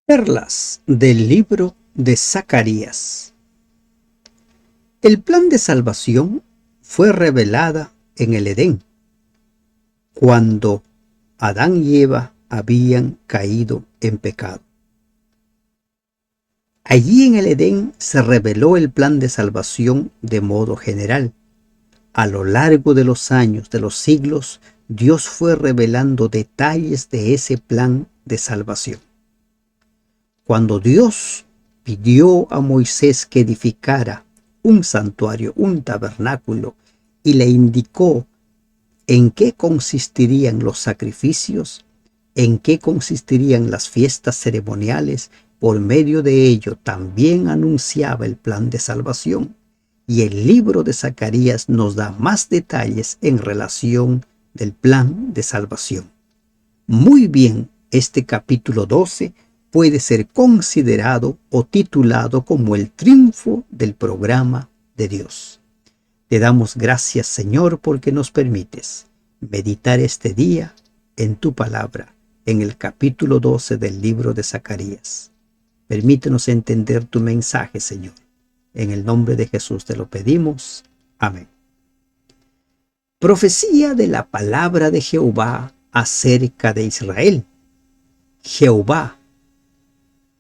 Perlas del libro de Zacarías. El plan de salvación fue revelada en el Edén, cuando Adán y Eva habían caído en pecado. Allí en el Edén se reveló el plan de salvación de modo general. A lo largo de los años, de los siglos, Dios fue revelando detalles de ese plan de salvación. Cuando Dios pidió a Moisés que edificara un santuario, un tabernáculo, y le indicó en qué consistirían los sacrificios, en qué consistirían las fiestas ceremoniales, por medio de ello también anunciaba el plan de salvación. Y el libro de Zacarías nos da más detalles en relación del plan de salvación. Muy bien, este capítulo 12 puede ser considerado o titulado como el triunfo del programa de Dios. Te damos gracias, Señor, porque nos permites meditar este día en tu palabra, en el capítulo 12 del libro de Zacarías. Permítenos entender tu mensaje, Señor. En el nombre de Jesús te lo pedimos. Amén. Profecía de la palabra de Jehová acerca de Israel. Jehová,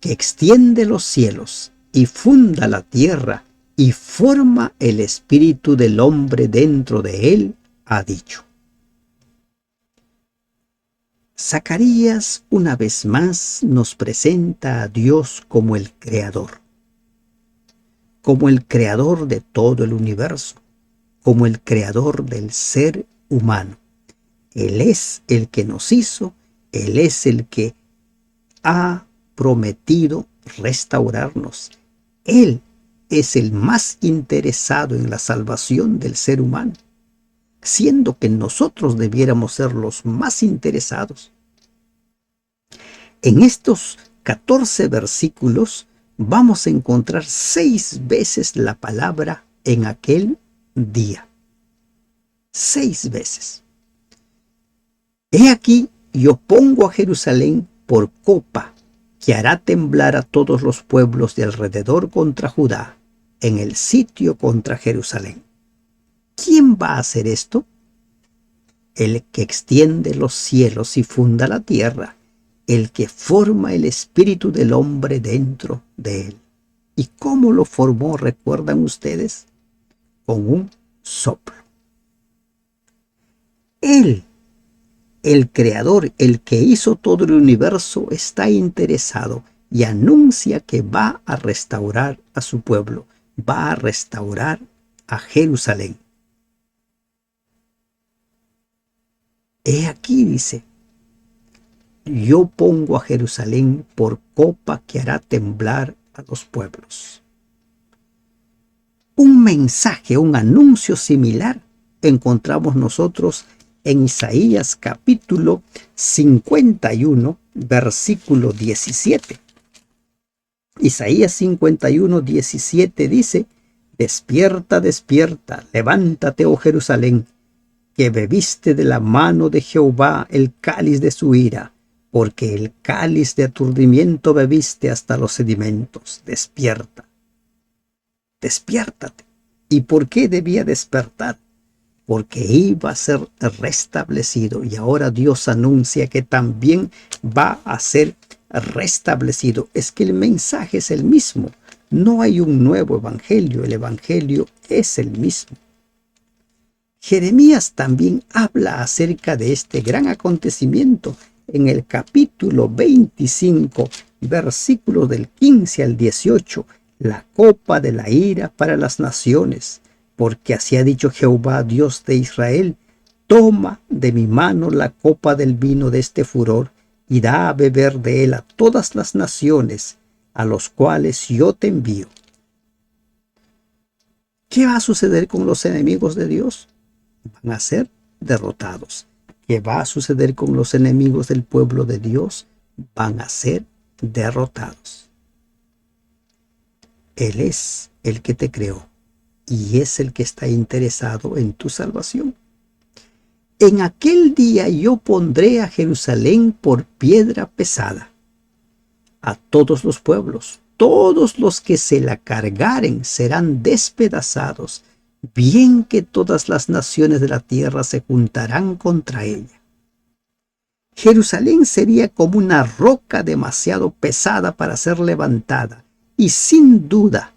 que extiende los cielos y funda la tierra y forma el espíritu del hombre dentro de él, ha dicho. Zacarías una vez más nos presenta a Dios como el creador de todo el universo, como el creador del ser humano. Él es el que nos hizo, Él es el que ha prometido restaurarnos. Él es el más interesado en la salvación del ser humano, siendo que nosotros debiéramos ser los más interesados. En estos 14 versículos vamos a encontrar 6 veces la palabra en aquel día. 6 veces. He aquí, yo pongo a Jerusalén por copa, que hará temblar a todos los pueblos de alrededor contra Judá, en el sitio contra Jerusalén. ¿Quién va a hacer esto? El que extiende los cielos y funda la tierra, el que forma el espíritu del hombre dentro de él. ¿Y cómo lo formó, recuerdan ustedes? Con un soplo. Él, el creador, el que hizo todo el universo, está interesado y anuncia que va a restaurar a su pueblo, va a restaurar a Jerusalén. He aquí, dice, yo pongo a Jerusalén por copa que hará temblar a los pueblos. Un mensaje, un anuncio similar encontramos nosotros en Isaías capítulo 51, versículo 17. Isaías 51, 17 dice: Despierta, despierta, levántate, oh Jerusalén, que bebiste de la mano de Jehová el cáliz de su ira, porque el cáliz de aturdimiento bebiste hasta los sedimentos. Despierta, despiértate. ¿Y por qué debía despertar? Porque iba a ser restablecido, y ahora Dios anuncia que también va a ser restablecido. Es que el mensaje es el mismo, no hay un nuevo evangelio, el evangelio es el mismo. Jeremías también habla acerca de este gran acontecimiento en el capítulo 25, versículos del 15 al 18, la copa de la ira para las naciones. Porque así ha dicho Jehová, Dios de Israel: toma de mi mano la copa del vino de este furor, y da a beber de él a todas las naciones, a los cuales yo te envío. ¿Qué va a suceder con los enemigos de Dios? Van a ser derrotados. ¿Qué va a suceder con los enemigos del pueblo de Dios? Van a ser derrotados. Él es el que te creó y es el que está interesado en tu salvación. En aquel día yo pondré a Jerusalén por piedra pesada. a todos los pueblos. Todos los que se la cargaren serán despedazados. Bien que todas las naciones de la tierra se juntarán contra ella. Jerusalén sería como una roca demasiado pesada para ser levantada y sin duda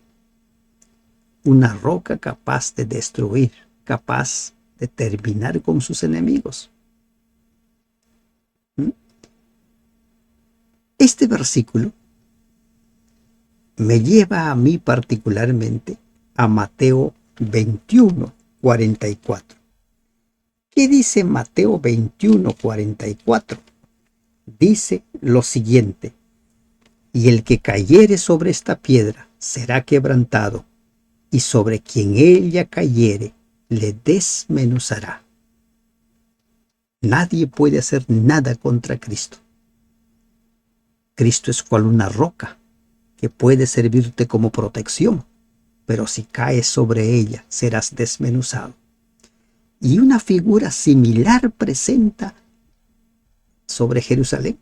una roca capaz de destruir, capaz de terminar con sus enemigos. Este versículo me lleva a mí particularmente a Mateo 21, 44. ¿Qué dice Mateo 21, 44? Dice lo siguiente: y el que cayere sobre esta piedra será quebrantado, y sobre quien ella cayere le desmenuzará. Nadie puede hacer nada contra Cristo. Cristo es cual una roca que puede servirte como protección, pero si caes sobre ella serás desmenuzado. Y una figura similar presenta sobre Jerusalén.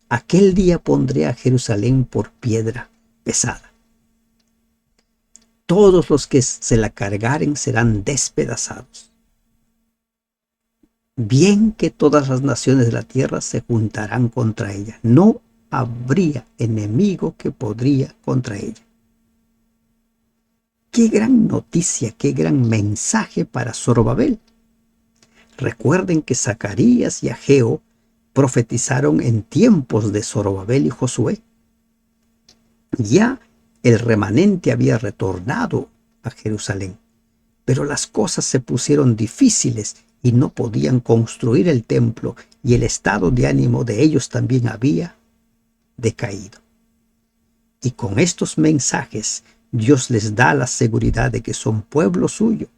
Aquel día pondré a Jerusalén por piedra pesada. Todos los que se la cargaren serán despedazados. Bien que todas las naciones de la tierra se juntarán contra ella. No habría enemigo que podría contra ella. Qué gran noticia, qué gran mensaje para Zorobabel. Recuerden que Zacarías y Ageo profetizaron en tiempos de Zorobabel y Josué. Ya el remanente había retornado a Jerusalén, pero las cosas se pusieron difíciles y no podían construir el templo, y el estado de ánimo de ellos también había decaído. Y con estos mensajes Dios les da la seguridad de que son pueblo suyo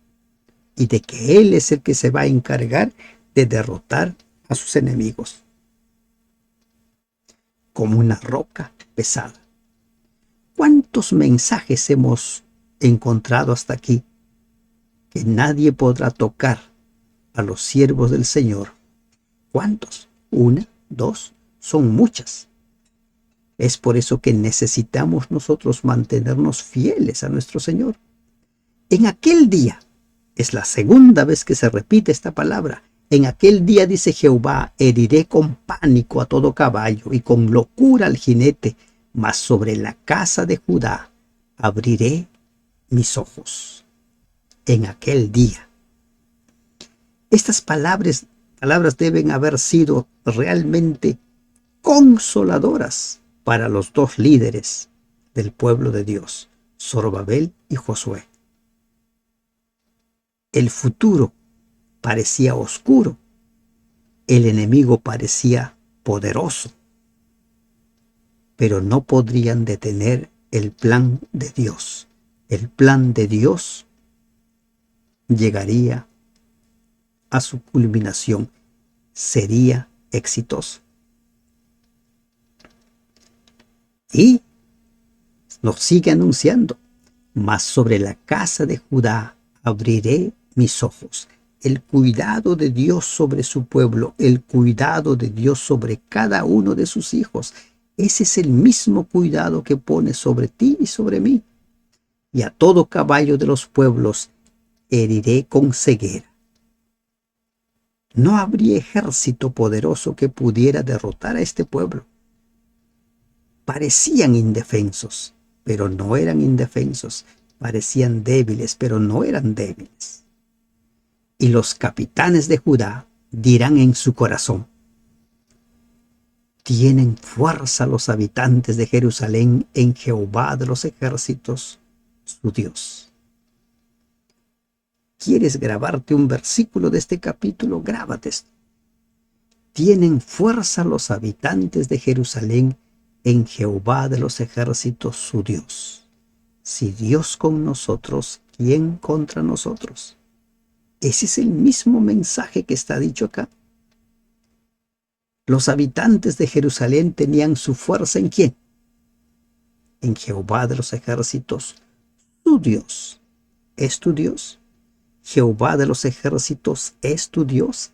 y de que Él es el que se va a encargar de derrotar a sus enemigos. Como una roca pesada. ¿Cuántos mensajes hemos encontrado hasta aquí que nadie podrá tocar a los siervos del Señor? ¿Cuántos? ¿Una? ¿Dos? Son muchas. Es por eso que necesitamos nosotros mantenernos fieles a nuestro Señor. En aquel día, es la segunda vez que se repite esta palabra. En aquel día, dice Jehová, heriré con pánico a todo caballo y con locura al jinete, mas sobre la casa de Judá abriré mis ojos. En aquel día. Estas palabras deben haber sido realmente consoladoras para los dos líderes del pueblo de Dios, Zorobabel y Josué. El futuro parecía oscuro, el enemigo parecía poderoso, pero no podrían detener el plan de Dios. El plan de Dios llegaría a su culminación, sería exitoso. Y nos sigue anunciando: mas sobre la casa de Judá abriré mis ojos. El cuidado de Dios sobre su pueblo, el cuidado de Dios sobre cada uno de sus hijos. Ese es el mismo cuidado que pone sobre ti y sobre mí. Y a todo caballo de los pueblos heriré con ceguera. No habría ejército poderoso que pudiera derrotar a este pueblo. Parecían indefensos, pero no eran indefensos. Parecían débiles, pero no eran débiles. Y los capitanes de Judá dirán en su corazón: tienen fuerza los habitantes de Jerusalén en Jehová de los ejércitos, su Dios. ¿Quieres grabarte un versículo de este capítulo? Grábate esto. Tienen fuerza los habitantes de Jerusalén en Jehová de los ejércitos, su Dios. Si Dios con nosotros, ¿quién contra nosotros? Ese es el mismo mensaje que está dicho acá. Los habitantes de Jerusalén tenían su fuerza ¿en quién? En Jehová de los ejércitos, su Dios. ¿Es tu Dios? Jehová de los ejércitos es tu Dios.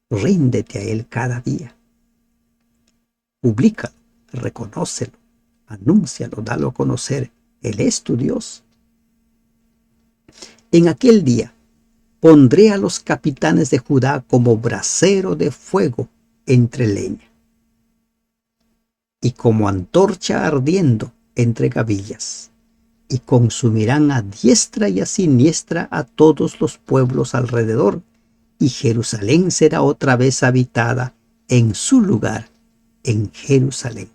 Ríndete a Él cada día. Públicalo, reconócelo, anúncialo, dalo a conocer. Él es tu Dios. En aquel día pondré a los capitanes de Judá como brasero de fuego entre leña y como antorcha ardiendo entre gavillas, y consumirán a diestra y a siniestra a todos los pueblos alrededor, y Jerusalén será otra vez habitada en su lugar, en Jerusalén.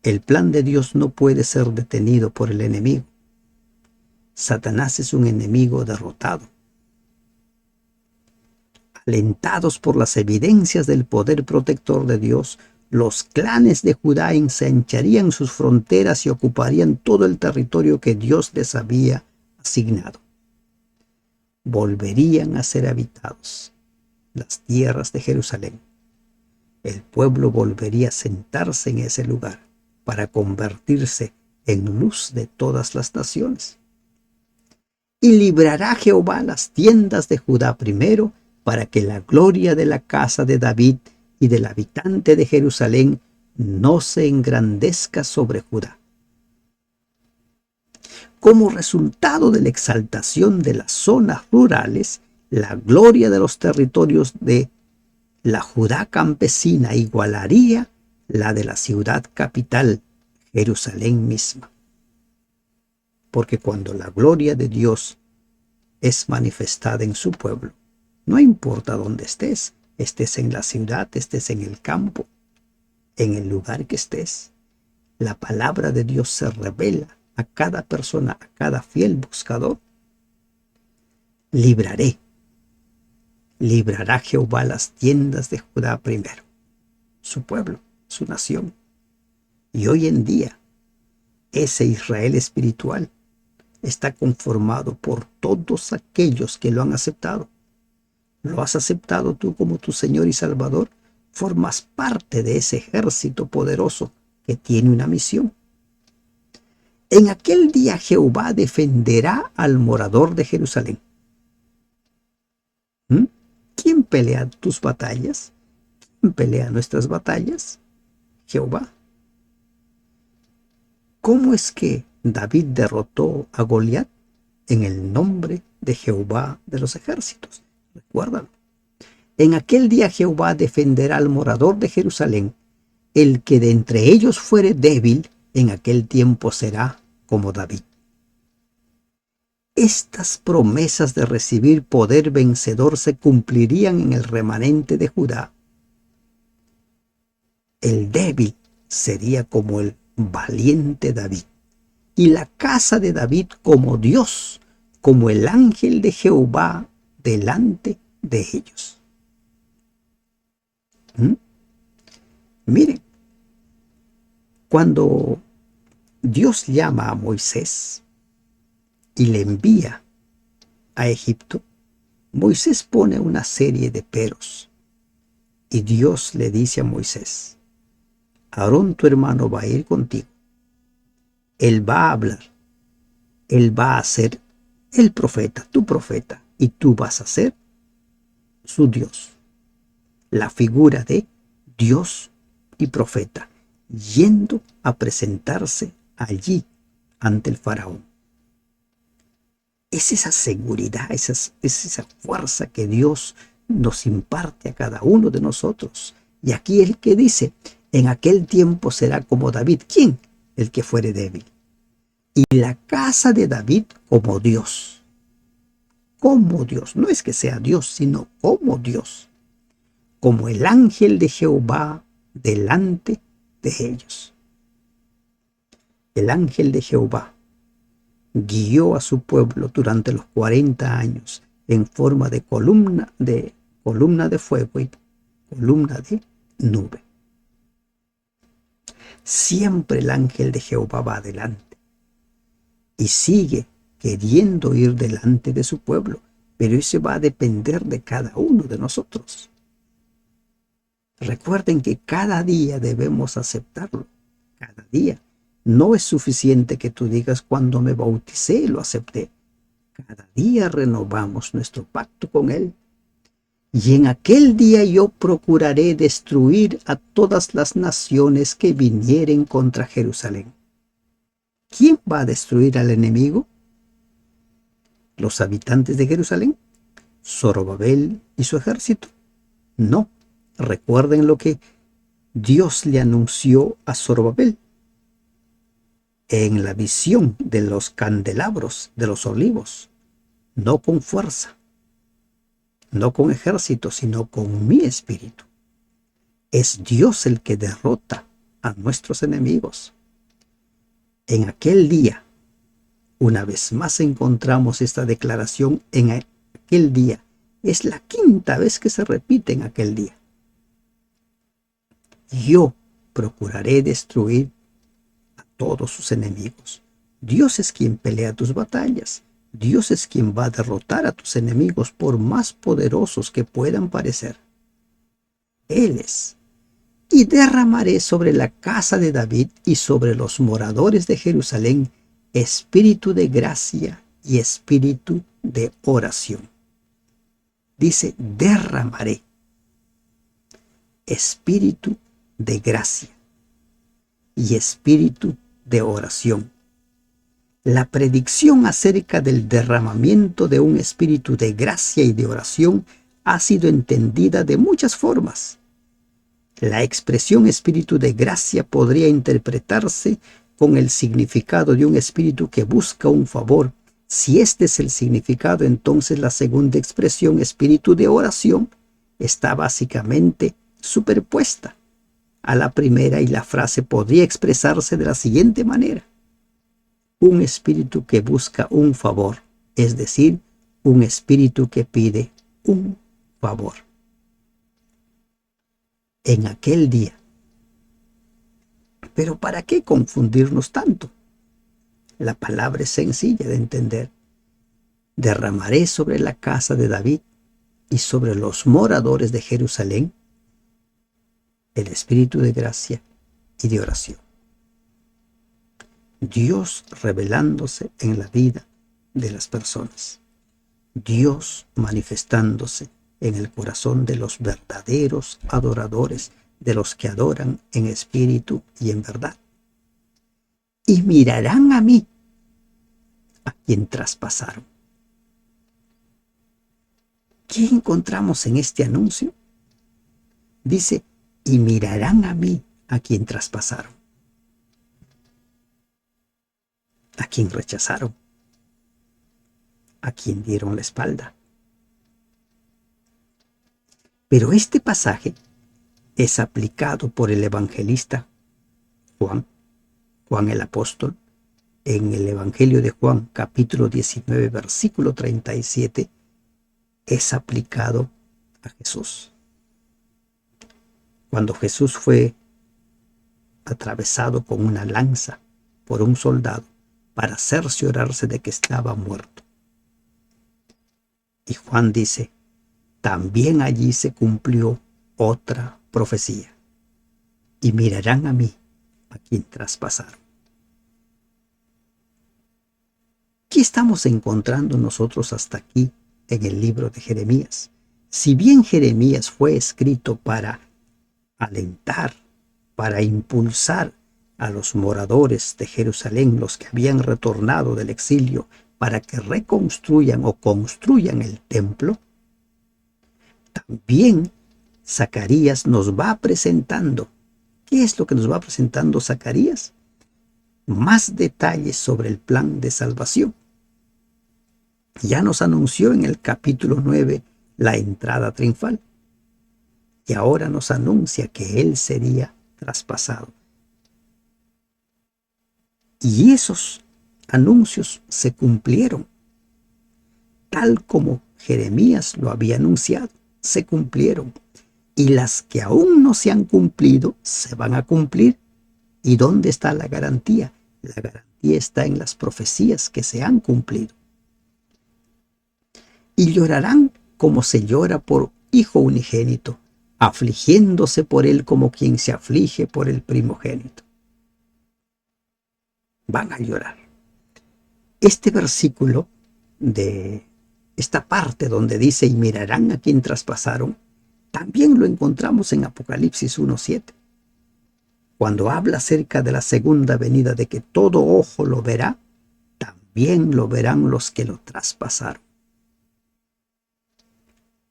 El plan de Dios no puede ser detenido por el enemigo. Satanás es un enemigo derrotado. Alentados por las evidencias del poder protector de Dios, los clanes de Judá ensancharían sus fronteras y ocuparían todo el territorio que Dios les había asignado. Volverían a ser habitados las tierras de Jerusalén. El pueblo volvería a sentarse en ese lugar para convertirse en luz de todas las naciones. Y librará Jehová las tiendas de Judá primero, para que la gloria de la casa de David y del habitante de Jerusalén no se engrandezca sobre Judá. Como resultado de la exaltación de las zonas rurales, la gloria de los territorios de la Judá campesina igualaría la de la ciudad capital, Jerusalén misma. Porque cuando la gloria de Dios es manifestada en su pueblo, no importa dónde estés, estés en la ciudad, estés en el campo, en el lugar que estés, la palabra de Dios se revela a cada persona, a cada fiel buscador. Librará Jehová las tiendas de Judá primero, su pueblo, su nación. Y hoy en día, ese Israel espiritual está conformado por todos aquellos que lo han aceptado. ¿Lo has aceptado tú como tu Señor y Salvador? Formas parte de ese ejército poderoso que tiene una misión. En aquel día Jehová defenderá al morador de Jerusalén. ¿Quién pelea tus batallas? ¿Quién pelea nuestras batallas? Jehová. ¿Cómo es que David derrotó a Goliat? En el nombre de Jehová de los ejércitos. Recuérdalo. En aquel día Jehová defenderá al morador de Jerusalén. El que de entre ellos fuere débil, en aquel tiempo será como David. Estas promesas de recibir poder vencedor se cumplirían en el remanente de Judá. El débil sería como el valiente David, y la casa de David como Dios, como el ángel de Jehová delante de ellos. Miren, cuando Dios llama a Moisés y le envía a Egipto, Moisés pone una serie de peros y Dios le dice a Moisés: Aarón, tu hermano, va a ir contigo. Él va a hablar. Él va a ser el profeta, tu profeta, y tú vas a ser su Dios. La figura de Dios y profeta, yendo a presentarse allí ante el faraón. Es esa seguridad, es esa fuerza que Dios nos imparte a cada uno de nosotros. Y aquí el que dice: en aquel tiempo será como David. ¿Quién? El que fuere débil. Y la casa de David como Dios. Como Dios. No es que sea Dios, sino como Dios. Como el ángel de Jehová delante de ellos. El ángel de Jehová guió a su pueblo durante los 40 años en forma de columna de fuego y columna de nube. Siempre el ángel de Jehová va adelante y sigue queriendo ir delante de su pueblo, pero eso va a depender de cada uno de nosotros. Recuerden que cada día debemos aceptarlo, cada día. No es suficiente que tú digas: cuando me bauticé lo acepté. Cada día renovamos nuestro pacto con Él. Y en aquel día yo procuraré destruir a todas las naciones que vinieren contra Jerusalén. ¿Quién va a destruir al enemigo? ¿Los habitantes de Jerusalén? ¿Zorobabel y su ejército? No. Recuerden lo que Dios le anunció a Zorobabel en la visión de los candelabros de los olivos. No con fuerza, no con ejército, sino con mi espíritu. Es Dios el que derrota a nuestros enemigos. En aquel día, una vez más encontramos esta declaración en aquel día. Es la quinta vez que se repite en aquel día. Yo procuraré destruir a todos sus enemigos. Dios es quien pelea tus batallas. Dios es quien va a derrotar a tus enemigos por más poderosos que puedan parecer. Él es. Y derramaré sobre la casa de David y sobre los moradores de Jerusalén espíritu de gracia y espíritu de oración. Dice, derramaré espíritu de gracia y espíritu de oración. La predicción acerca del derramamiento de un espíritu de gracia y de oración ha sido entendida de muchas formas. La expresión espíritu de gracia podría interpretarse con el significado de un espíritu que busca un favor. Si este es el significado, entonces la segunda expresión, espíritu de oración, está básicamente superpuesta a la primera y la frase podría expresarse de la siguiente manera. Un espíritu que busca un favor, es decir, un espíritu que pide un favor. En aquel día. Pero ¿para qué confundirnos tanto? La palabra es sencilla de entender. Derramaré sobre la casa de David y sobre los moradores de Jerusalén el espíritu de gracia y de oración. Dios revelándose en la vida de las personas. Dios manifestándose en el corazón de los verdaderos adoradores, de los que adoran en espíritu y en verdad. Y mirarán a mí, a quien traspasaron. ¿Qué encontramos en este anuncio? Dice, y mirarán a mí, a quien traspasaron. A quien rechazaron. A quien dieron la espalda. Pero este pasaje es aplicado por el evangelista Juan el apóstol, en el Evangelio de Juan, capítulo 19, versículo 37, es aplicado a Jesús. Cuando Jesús fue atravesado con una lanza por un soldado para cerciorarse de que estaba muerto. Y Juan dice, también allí se cumplió otra profecía. Y mirarán a mí, a quien traspasaron. ¿Qué estamos encontrando nosotros hasta aquí en el libro de Jeremías? Si bien Jeremías fue escrito para alentar, para impulsar a los moradores de Jerusalén, los que habían retornado del exilio, para que reconstruyan o construyan el templo, también Zacarías nos va presentando. ¿Qué es lo que nos va presentando Zacarías? Más detalles sobre el plan de salvación. Ya nos anunció en el capítulo 9 la entrada triunfal. Y ahora nos anuncia que él sería traspasado. Y esos anuncios se cumplieron, tal como Jeremías lo había anunciado, se cumplieron. Y las que aún no se han cumplido, se van a cumplir. ¿Y dónde está la garantía? La garantía está en las profecías que se han cumplido. Y llorarán como se llora por hijo unigénito, afligiéndose por él como quien se aflige por el primogénito. Van a llorar. Este versículo de esta parte donde dice, y mirarán a quien traspasaron, también lo encontramos en Apocalipsis 1:7. Cuando habla acerca de la segunda venida, de que todo ojo lo verá, también lo verán los que lo traspasaron.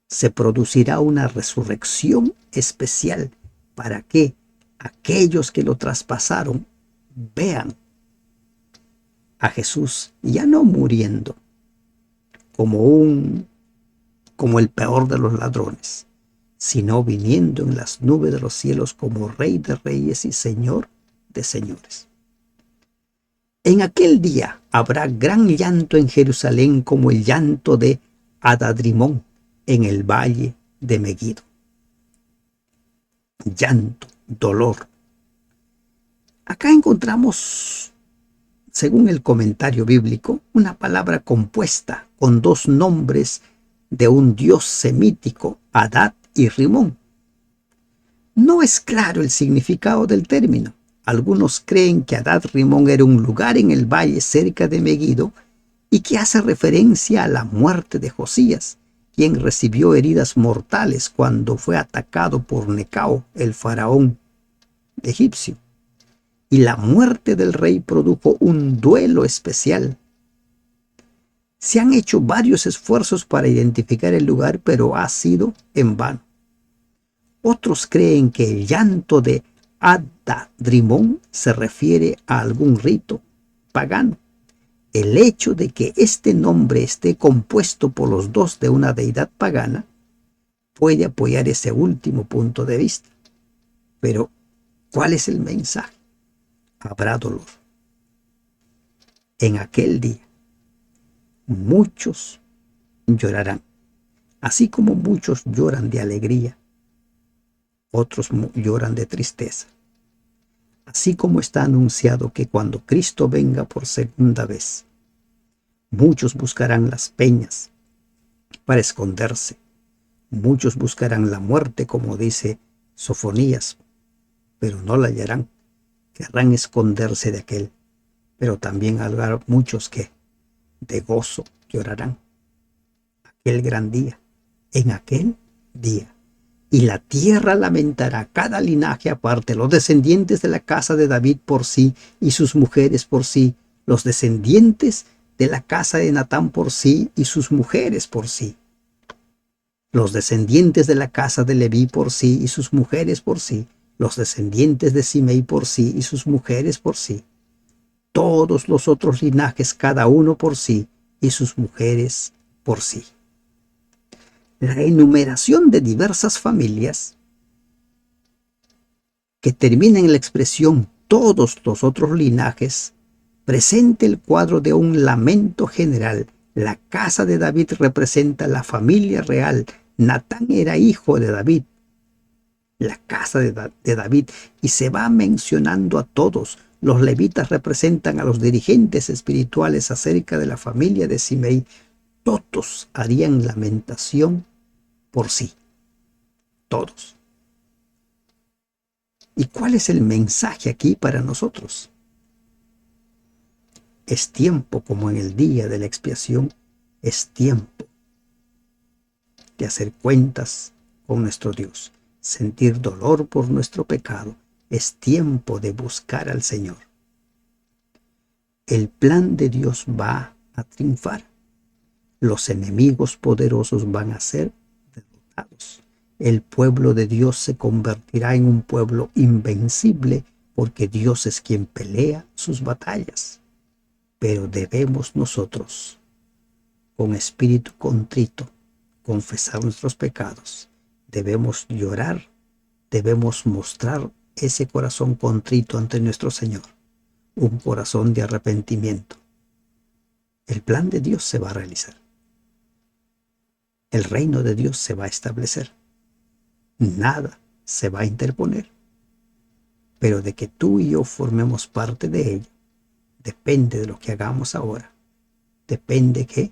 Se producirá una resurrección especial para que aquellos que lo traspasaron vean a Jesús ya no muriendo como el peor de los ladrones, sino viniendo en las nubes de los cielos como Rey de reyes y Señor de señores. En aquel día habrá gran llanto en Jerusalén, como el llanto de Adadrimón en el valle de Megiddo. Llanto, dolor. Acá encontramos, según el comentario bíblico, una palabra compuesta con dos nombres de un dios semítico, Adad y Rimón. No es claro el significado del término. Algunos creen que Adad Rimón era un lugar en el valle cerca de Megiddo y que hace referencia a la muerte de Josías, quien recibió heridas mortales cuando fue atacado por Necao, el faraón egipcio. Y la muerte del rey produjo un duelo especial. Se han hecho varios esfuerzos para identificar el lugar, pero ha sido en vano. Otros creen que el llanto de Adadrimón se refiere a algún rito pagano. El hecho de que este nombre esté compuesto por los dos de una deidad pagana puede apoyar ese último punto de vista. Pero, ¿cuál es el mensaje? Habrá dolor. En aquel día, muchos llorarán, así como muchos lloran de alegría, otros lloran de tristeza. Así como está anunciado que cuando Cristo venga por segunda vez, muchos buscarán las peñas para esconderse, muchos buscarán la muerte, como dice Sofonías, pero no la hallarán, querrán esconderse de aquel, pero también habrá muchos que de gozo llorarán. Aquel gran día, en aquel día. Y la tierra lamentará cada linaje aparte, los descendientes de la casa de David por sí y sus mujeres por sí, los descendientes de la casa de Natán por sí y sus mujeres por sí, los descendientes de la casa de Leví por sí y sus mujeres por sí, los descendientes de Simei por sí y sus mujeres por sí, todos los otros linajes cada uno por sí y sus mujeres por sí. La enumeración de diversas familias que termina en la expresión todos los otros linajes presenta el cuadro de un lamento general. La casa de David representa la familia real. Natán era hijo de David, la casa de David, y se va mencionando a todos. Los levitas representan a los dirigentes espirituales acerca de la familia de Simei. Todos harían lamentación por sí, todos. ¿Y cuál es el mensaje aquí para nosotros? Es tiempo, como en el día de la expiación, es tiempo de hacer cuentas con nuestro Dios, sentir dolor por nuestro pecado. Es tiempo de buscar al Señor. El plan de Dios va a triunfar. Los enemigos poderosos van a ser derrotados. El pueblo de Dios se convertirá en un pueblo invencible porque Dios es quien pelea sus batallas. Pero debemos nosotros, con espíritu contrito, confesar nuestros pecados. Debemos llorar, debemos mostrar ese corazón contrito ante nuestro Señor, un corazón de arrepentimiento. El plan de Dios se va a realizar. El reino de Dios se va a establecer. Nada se va a interponer. Pero de que tú y yo formemos parte de ello, depende de lo que hagamos ahora. Depende que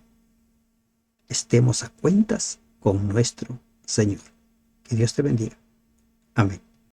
estemos a cuentas con nuestro Señor. Que Dios te bendiga. Amén.